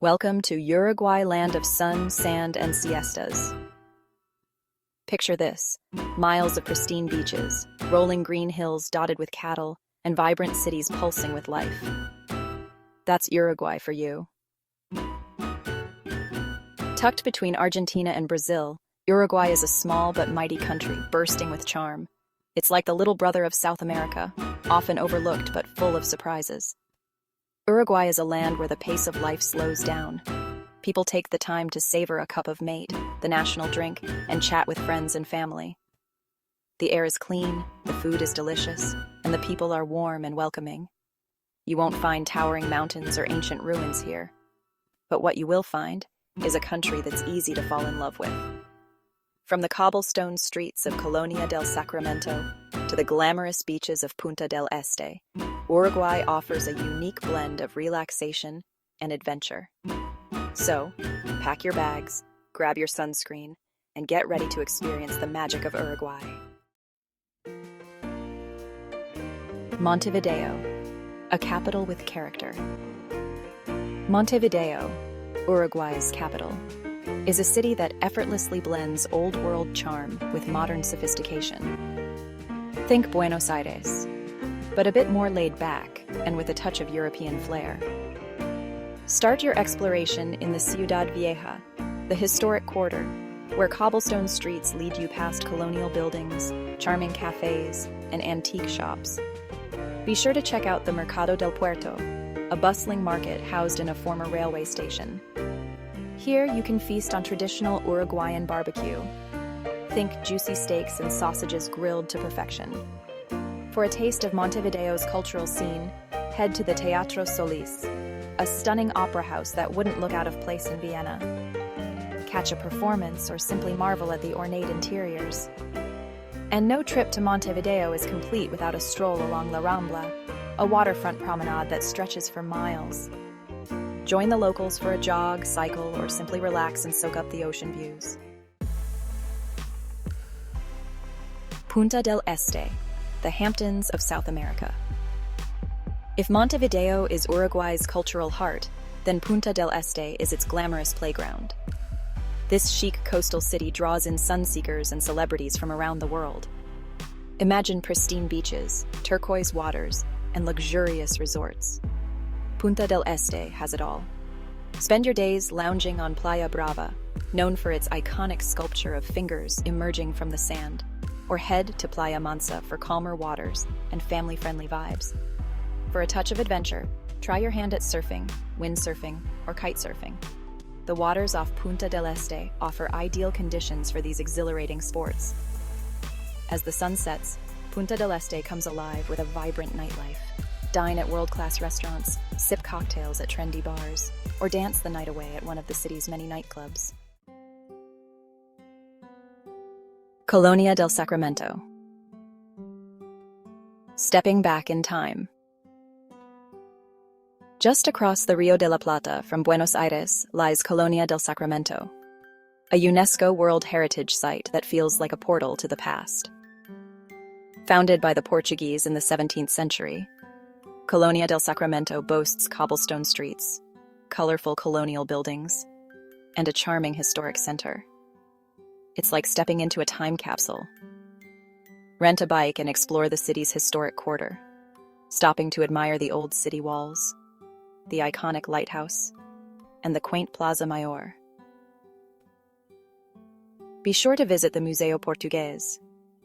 Welcome to Uruguay, land of sun, sand, and siestas. Picture this: miles of pristine beaches, rolling green hills dotted with cattle, and vibrant cities pulsing with life. That's Uruguay for you. Tucked between Argentina and Brazil, Uruguay is a small but mighty country bursting with charm. It's like the little brother of South America, often overlooked but full of surprises. Uruguay is a land where the pace of life slows down. People take the time to savor a cup of mate, the national drink, and chat with friends and family. The air is clean, the food is delicious, and the people are warm and welcoming. You won't find towering mountains or ancient ruins here. But what you will find is a country that's easy to fall in love with. From the cobblestone streets of Colonia del Sacramento to the glamorous beaches of Punta del Este, Uruguay offers a unique blend of relaxation and adventure. So, pack your bags, grab your sunscreen, and get ready to experience the magic of Uruguay. Montevideo, a capital with character. Montevideo, Uruguay's capital, is a city that effortlessly blends old-world charm with modern sophistication. Think Buenos Aires, but a bit more laid back and with a touch of European flair. Start your exploration in the Ciudad Vieja, the historic quarter, where cobblestone streets lead you past colonial buildings, charming cafes, and antique shops. Be sure to check out the Mercado del Puerto, a bustling market housed in a former railway station. Here you can feast on traditional Uruguayan barbecue. Think juicy steaks and sausages grilled to perfection. For a taste of Montevideo's cultural scene, head to the Teatro Solis, a stunning opera house that wouldn't look out of place in Vienna. Catch a performance or simply marvel at the ornate interiors. And no trip to Montevideo is complete without a stroll along La Rambla, a waterfront promenade that stretches for miles. Join the locals for a jog, cycle, or simply relax and soak up the ocean views. Punta del Este, the Hamptons of South America. If Montevideo is Uruguay's cultural heart, then Punta del Este is its glamorous playground. This chic coastal city draws in sunseekers and celebrities from around the world. Imagine pristine beaches, turquoise waters, and luxurious resorts. Punta del Este has it all. Spend your days lounging on Playa Brava, known for its iconic sculpture of fingers emerging from the sand, or head to Playa Mansa for calmer waters and family-friendly vibes. For a touch of adventure, try your hand at surfing, windsurfing, or kite surfing. The waters off Punta del Este offer ideal conditions for these exhilarating sports. As the sun sets, Punta del Este comes alive with a vibrant nightlife. Dine at world-class restaurants, sip cocktails at trendy bars, or dance the night away at one of the city's many nightclubs. Colonia del Sacramento. Stepping back in time. Just across the Rio de la Plata from Buenos Aires lies Colonia del Sacramento, a UNESCO World Heritage Site that feels like a portal to the past. Founded by the Portuguese in the 17th century, Colonia del Sacramento boasts cobblestone streets, colorful colonial buildings, and a charming historic center. It's like stepping into a time capsule. Rent a bike and explore the city's historic quarter, stopping to admire the old city walls, the iconic lighthouse, and the quaint Plaza Mayor. Be sure to visit the Museo Português,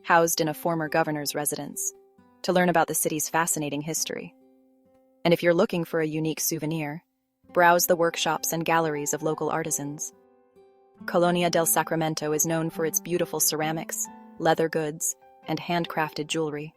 housed in a former governor's residence, to learn about the city's fascinating history. And if you're looking for a unique souvenir, browse the workshops and galleries of local artisans. Colonia del Sacramento is known for its beautiful ceramics, leather goods, and handcrafted jewelry.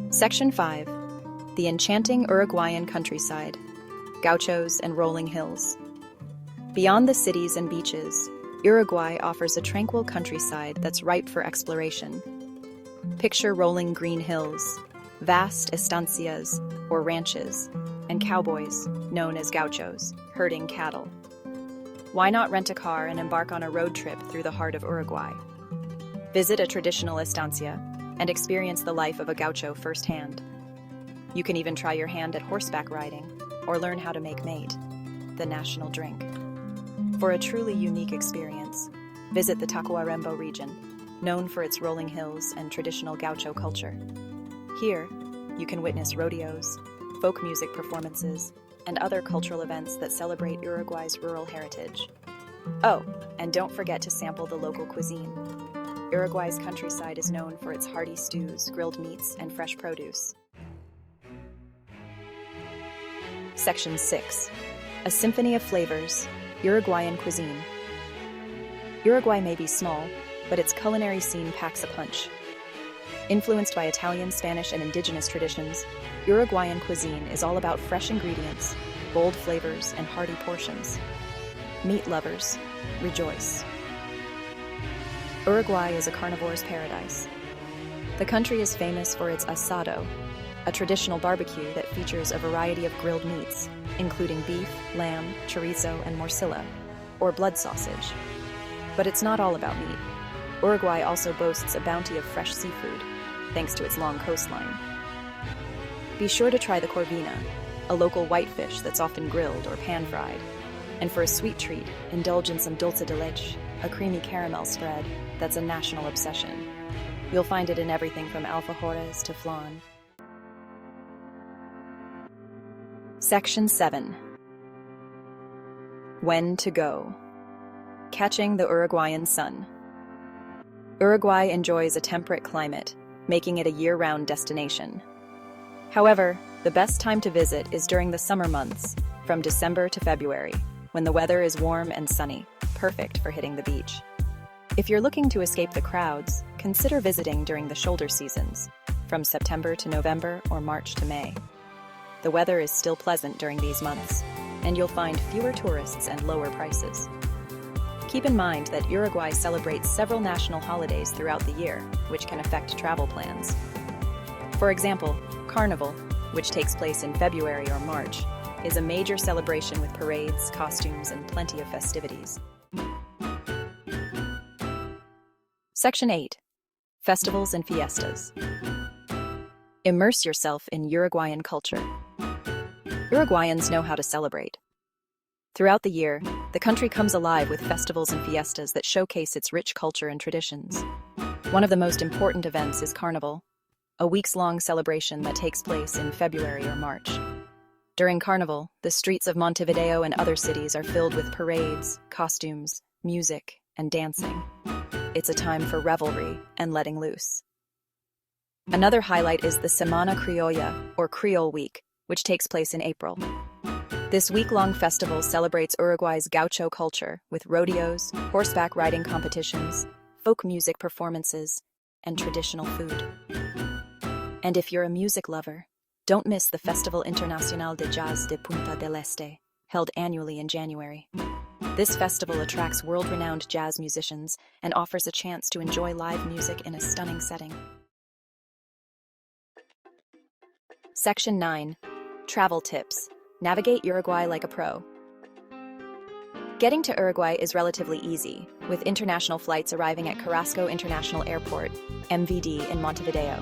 Section 5. The enchanting Uruguayan countryside, gauchos and rolling hills. Beyond the cities and beaches, Uruguay offers a tranquil countryside that's ripe for exploration. Picture rolling green hills, vast estancias, or ranches, and cowboys, known as gauchos, herding cattle. Why not rent a car and embark on a road trip through the heart of Uruguay? Visit a traditional estancia and experience the life of a gaucho firsthand. You can even try your hand at horseback riding, or learn how to make mate, the national drink. For a truly unique experience, visit the Tacuarembó region, known for its rolling hills and traditional gaucho culture. Here, you can witness rodeos, folk music performances, and other cultural events that celebrate Uruguay's rural heritage. Oh, and don't forget to sample the local cuisine. Uruguay's countryside is known for its hearty stews, grilled meats, and fresh produce. Section 6. A symphony of flavors, Uruguayan cuisine. Uruguay may be small, but its culinary scene packs a punch. Influenced by Italian, Spanish, and indigenous traditions, Uruguayan cuisine is all about fresh ingredients, bold flavors, and hearty portions. Meat lovers, rejoice. Uruguay is a carnivore's paradise. The country is famous for its asado, a traditional barbecue that features a variety of grilled meats, including beef, lamb, chorizo, and morcilla, or blood sausage. But it's not all about meat. Uruguay also boasts a bounty of fresh seafood, thanks to its long coastline. Be sure to try the corvina, a local whitefish that's often grilled or pan-fried. And for a sweet treat, indulge in some dulce de leche, a creamy caramel spread that's a national obsession. You'll find it in everything from alfajores to flan. Section 7. When to go. Catching the Uruguayan sun. Uruguay enjoys a temperate climate, making it a year-round destination. However, the best time to visit is during the summer months, from December to February, when the weather is warm and sunny, perfect for hitting the beach. If you're looking to escape the crowds, consider visiting during the shoulder seasons, from September to November or March to May. The weather is still pleasant during these months, and you'll find fewer tourists and lower prices. Keep in mind that Uruguay celebrates several national holidays throughout the year, which can affect travel plans. For example, Carnival, which takes place in February or March, is a major celebration with parades, costumes, and plenty of festivities. Section 8. Festivals and fiestas. Immerse yourself in Uruguayan culture. Uruguayans know how to celebrate. Throughout the year, the country comes alive with festivals and fiestas that showcase its rich culture and traditions. One of the most important events is Carnival, a weeks-long celebration that takes place in February or March. During Carnival, the streets of Montevideo and other cities are filled with parades, costumes, music, and dancing. It's a time for revelry and letting loose. Another highlight is the Semana Criolla, or Creole Week, which takes place in April. This week-long festival celebrates Uruguay's gaucho culture with rodeos, horseback riding competitions, folk music performances, and traditional food. And if you're a music lover, don't miss the Festival Internacional de Jazz de Punta del Este, held annually in January. This festival attracts world-renowned jazz musicians and offers a chance to enjoy live music in a stunning setting. Section 9. Travel tips. Navigate Uruguay like a pro. Getting to Uruguay is relatively easy, with international flights arriving at Carrasco International Airport, MVD, in Montevideo.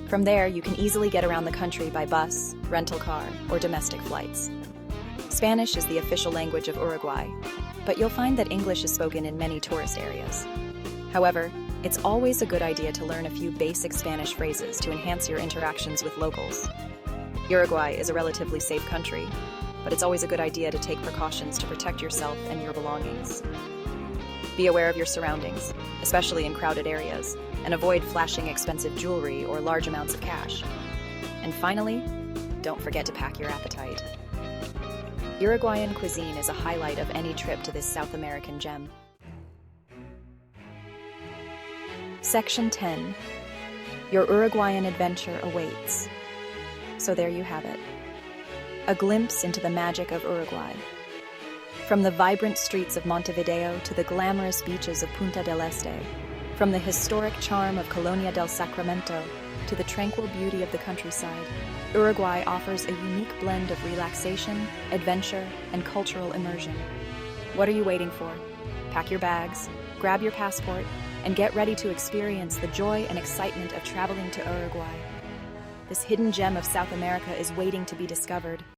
From there, you can easily get around the country by bus, rental car, or domestic flights. Spanish is the official language of Uruguay, but you'll find that English is spoken in many tourist areas. However, it's always a good idea to learn a few basic Spanish phrases to enhance your interactions with locals. Uruguay is a relatively safe country, but it's always a good idea to take precautions to protect yourself and your belongings. Be aware of your surroundings, especially in crowded areas, and avoid flashing expensive jewelry or large amounts of cash. And finally, don't forget to pack your appetite. Uruguayan cuisine is a highlight of any trip to this South American gem. Section 10. Your Uruguayan adventure awaits. So there you have it. A glimpse into the magic of Uruguay. From the vibrant streets of Montevideo to the glamorous beaches of Punta del Este, from the historic charm of Colonia del Sacramento to the tranquil beauty of the countryside, Uruguay offers a unique blend of relaxation, adventure, and cultural immersion. What are you waiting for? Pack your bags, grab your passport, and get ready to experience the joy and excitement of traveling to Uruguay. This hidden gem of South America is waiting to be discovered.